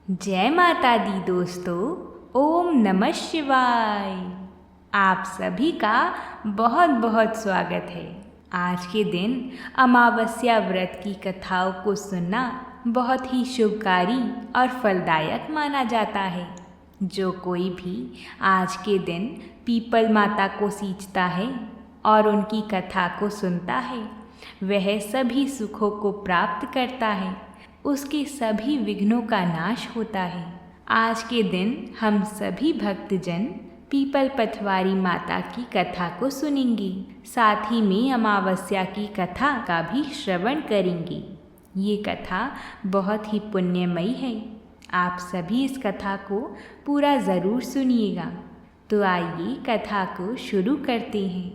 जय माता दी दोस्तों। ओम नमः शिवाय। आप सभी का बहुत बहुत स्वागत है। आज के दिन अमावस्या व्रत की कथाओं को सुनना बहुत ही शुभकारी और फलदायक माना जाता है। जो कोई भी आज के दिन पीपल माता को सींचता है और उनकी कथा को सुनता है, वह सभी सुखों को प्राप्त करता है, उसके सभी विघ्नों का नाश होता है। आज के दिन हम सभी भक्तजन पीपल पथवारी माता की कथा को सुनेंगे, साथ ही में अमावस्या की कथा का भी श्रवण करेंगे। ये कथा बहुत ही पुण्यमयी है। आप सभी इस कथा को पूरा ज़रूर सुनिएगा। तो आइए कथा को शुरू करते हैं।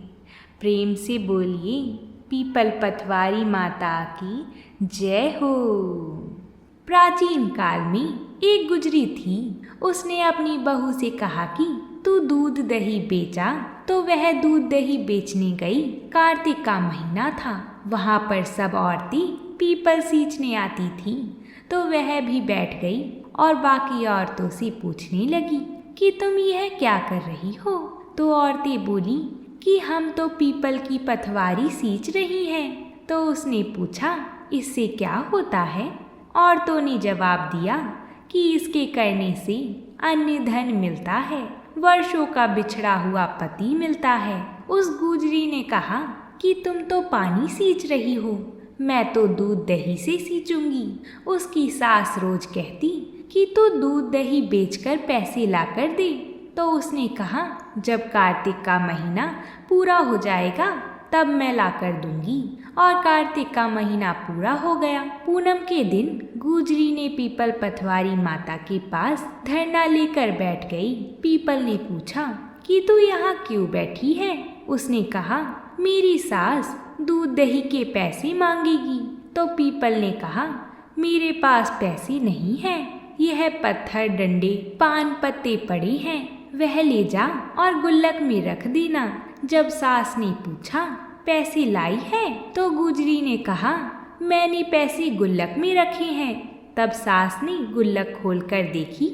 प्रेम से बोलिए पीपल पथवारी माता की जय हो। प्राचीन काल में एक गुजरी थी। उसने अपनी बहू से कहा कि तू दूध दही बेचा। तो वह दूध दही बेचने गई। कार्तिक का महीना था। वहाँ पर सब औरतें पीपल सींचने आती थी। तो वह भी बैठ गई और बाकी औरतों से पूछने लगी कि तुम यह क्या कर रही हो। तो औरतें बोली कि हम तो पीपल की पथवारी सींच रही हैं। तो उसने पूछा, इससे क्या होता है? औरतों ने जवाब दिया कि इसके करने से अन्य धन मिलता है, वर्षों का बिछड़ा हुआ पति मिलता है। उस गुजरी ने कहा कि तुम तो पानी सींच रही हो, मैं तो दूध दही से सींचूंगी। उसकी सास रोज कहती कि तू दूध दही बेचकर पैसे लाकर दे। तो उसने कहा, जब कार्तिक का महीना पूरा हो जाएगा तब मैं लाकर दूंगी। और कार्तिक का महीना पूरा हो गया। पूनम के दिन गुजरी ने पीपल पथवारी माता के पास धरना लेकर बैठ गई। पीपल ने पूछा कि तू यहाँ क्यों बैठी है? उसने कहा, मेरी सास दूध दही के पैसे मांगेगी। तो पीपल ने कहा, मेरे पास पैसे नहीं हैं। यह पत्थर डंडे पान पत्ते पड़े हैं, वह ले जा और गुल्लक में रख देना। जब सास ने पूछा, पैसे लाई है? तो गुजरी ने कहा, मैंने पैसे गुल्लक में रखे हैं। तब सास ने गुल्लक खोलकर देखी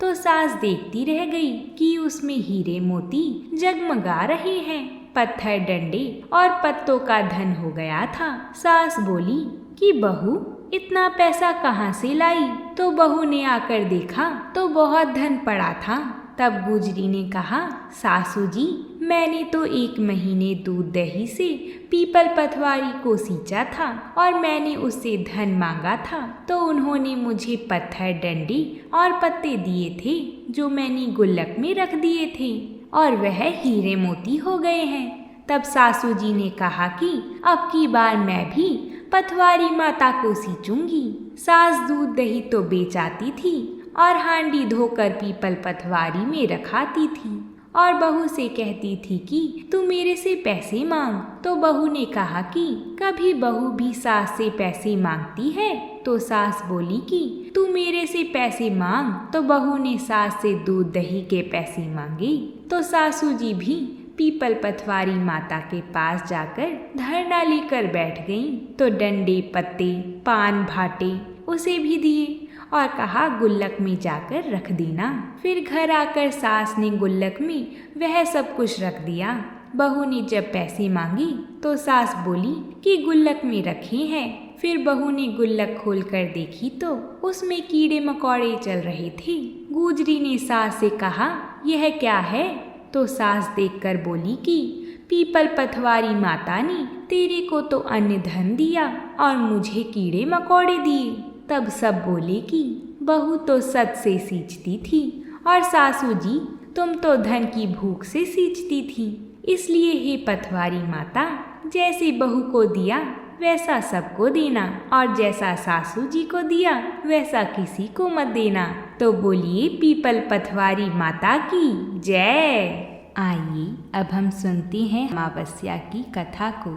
तो सास देखती रह गई कि उसमें हीरे मोती जगमगा रहे हैं। पत्थर डंडे और पत्तों का धन हो गया था। सास बोली कि बहू, इतना पैसा कहाँ से लाई? तो बहू ने आकर देखा तो बहुत धन पड़ा था। तब गुजरी ने कहा, सासू जी, मैंने तो 1 महीने दूध दही से पीपल पथवारी को सींचा था और मैंने उससे धन मांगा था। तो उन्होंने मुझे पत्थर डंडे और पत्ते दिए थे जो मैंने गुल्लक में रख दिए थे और वह हीरे मोती हो गए हैं। तब सासू जी ने कहा कि अब की बार मैं भी पथवारी माता को सींचूंगी। सास दूध दही तो बेच आती थी और हांडी धोकर पीपल पथवारी में रखाती थी और बहू से कहती थी कि तू मेरे से पैसे मांग। तो बहू ने कहा कि कभी बहू भी सास से पैसे मांगती है? तो सास बोली कि तू मेरे से पैसे मांग। तो बहू ने सास से दूध दही के पैसे मांगे। तो सासू जी भी पीपल पथवारी माता के पास जाकर धरना लेकर बैठ गईं। तो डंडे पत्ते पान भाटे उसे भी दिए और कहा, गुल्लक में जाकर रख देना। फिर घर आकर सास ने गुल्लक में वह सब कुछ रख दिया। बहू ने जब पैसे मांगी तो सास बोली कि गुल्लक में रखे हैं। फिर बहू ने गुल्लक खोलकर देखी तो उसमें कीड़े मकोड़े चल रहे थे। गुजरी ने सास से कहा, यह क्या है? तो सास देखकर बोली कि पीपल पथवारी माता ने तेरे को तो अन्य धन दिया और मुझे कीड़े मकोड़े दिए। तब सब बोले कि बहू तो सच से सींचती थी और सासू जी तुम तो धन की भूख से सींचती थी। इसलिए हे पथवारी माता, जैसे बहू को दिया वैसा सबको देना और जैसा सासू जी को दिया वैसा किसी को मत देना। तो बोलिए पीपल पथवारी माता की जय। आइए अब हम सुनते हैं अमावस्या की कथा को।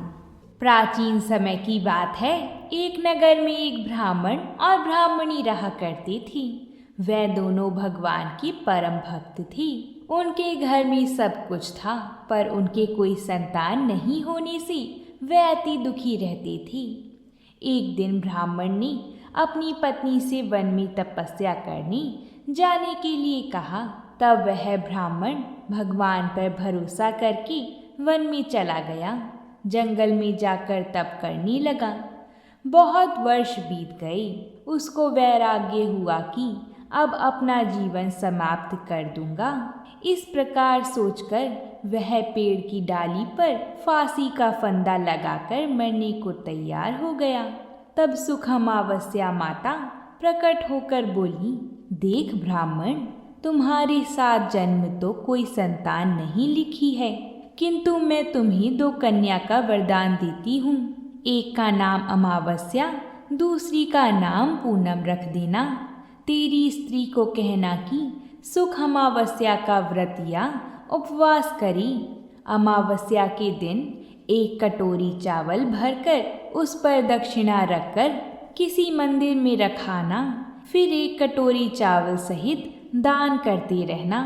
प्राचीन समय की बात है। एक नगर में एक ब्राह्मण और ब्राह्मणी रहा करती थी। वे दोनों भगवान की परम भक्त थी। उनके घर में सब कुछ था, पर उनके कोई संतान नहीं होने से वे अति दुखी रहती थी। एक दिन ब्राह्मण ने अपनी पत्नी से वन में तपस्या करने जाने के लिए कहा, तब वह ब्राह्मण भगवान पर भरोसा करके वन में चला गया। जंगल में जाकर तप करने लगा। बहुत वर्ष बीत गए। उसको वैराग्य हुआ कि अब अपना जीवन समाप्त कर दूंगा। इस प्रकार सोचकर वह पेड़ की डाली पर फांसी का फंदा लगाकर मरने को तैयार हो गया। तब सुख अमावस्या माता प्रकट होकर बोली, देख ब्राह्मण, तुम्हारे साथ जन्म तो कोई संतान नहीं लिखी है, किंतु मैं तुम्हें 2 कन्या का वरदान देती हूँ। एक का नाम अमावस्या, दूसरी का नाम पूनम रख देना। तेरी स्त्री को कहना कि सुख अमावस्या का व्रत या उपवास करी। अमावस्या के दिन 1 कटोरी चावल भरकर उस पर दक्षिणा रखकर किसी मंदिर में रखाना, फिर 1 कटोरी चावल सहित दान करते रहना।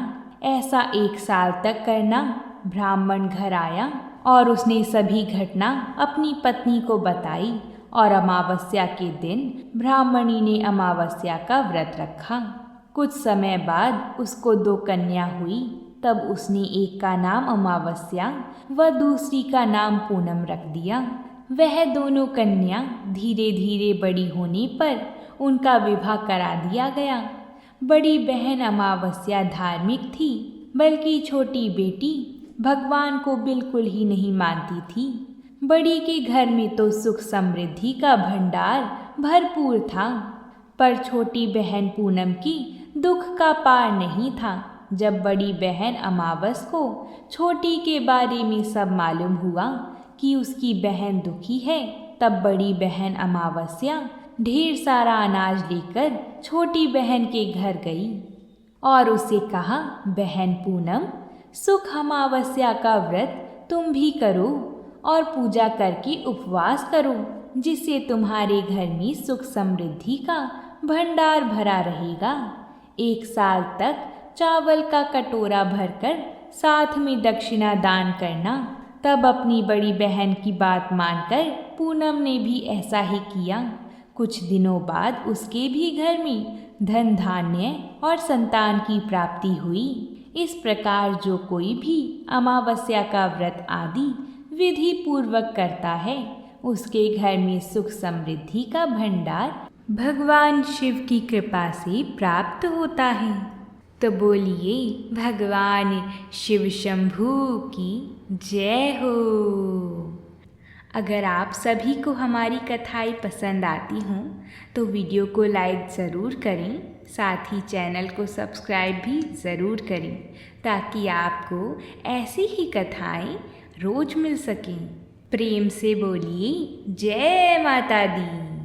ऐसा 1 साल तक करना। ब्राह्मण घर आया और उसने सभी घटना अपनी पत्नी को बताई और अमावस्या के दिन ब्राह्मणी ने अमावस्या का व्रत रखा। कुछ समय बाद उसको 2 कन्या हुई। तब उसने एक का नाम अमावस्या व दूसरी का नाम पूनम रख दिया। वह दोनों कन्या धीरे धीरे बड़ी होने पर उनका विवाह करा दिया गया। बड़ी बहन अमावस्या धार्मिक थी, बल्कि छोटी बेटी भगवान को बिल्कुल ही नहीं मानती थी। बड़ी के घर में तो सुख समृद्धि का भंडार भरपूर था, पर छोटी बहन पूनम की दुख का पार नहीं था। जब बड़ी बहन अमावस को छोटी के बारे में सब मालूम हुआ कि उसकी बहन दुखी है, तब बड़ी बहन अमावस्या ढेर सारा अनाज लेकर छोटी बहन के घर गई और उसे कहा, बहन पूनम, सुख अमावस्या का व्रत तुम भी करो और पूजा करके उपवास करो, जिससे तुम्हारे घर में सुख समृद्धि का भंडार भरा रहेगा। 1 साल तक चावल का कटोरा भरकर साथ में दक्षिणा दान करना। तब अपनी बड़ी बहन की बात मानकर पूनम ने भी ऐसा ही किया। कुछ दिनों बाद उसके भी घर में धन धान्य और संतान की प्राप्ति हुई। इस प्रकार जो कोई भी अमावस्या का व्रत आदि विधि पूर्वक करता है, उसके घर में सुख समृद्धि का भंडार भगवान शिव की कृपा से प्राप्त होता है। तो बोलिए भगवान शिव शंभू की जय हो। अगर आप सभी को हमारी कथाएं पसंद आती हों तो वीडियो को लाइक ज़रूर करें, साथ ही चैनल को सब्सक्राइब भी ज़रूर करें, ताकि आपको ऐसी ही कथाएं रोज़ मिल सकें। प्रेम से बोलिए जय माता दी।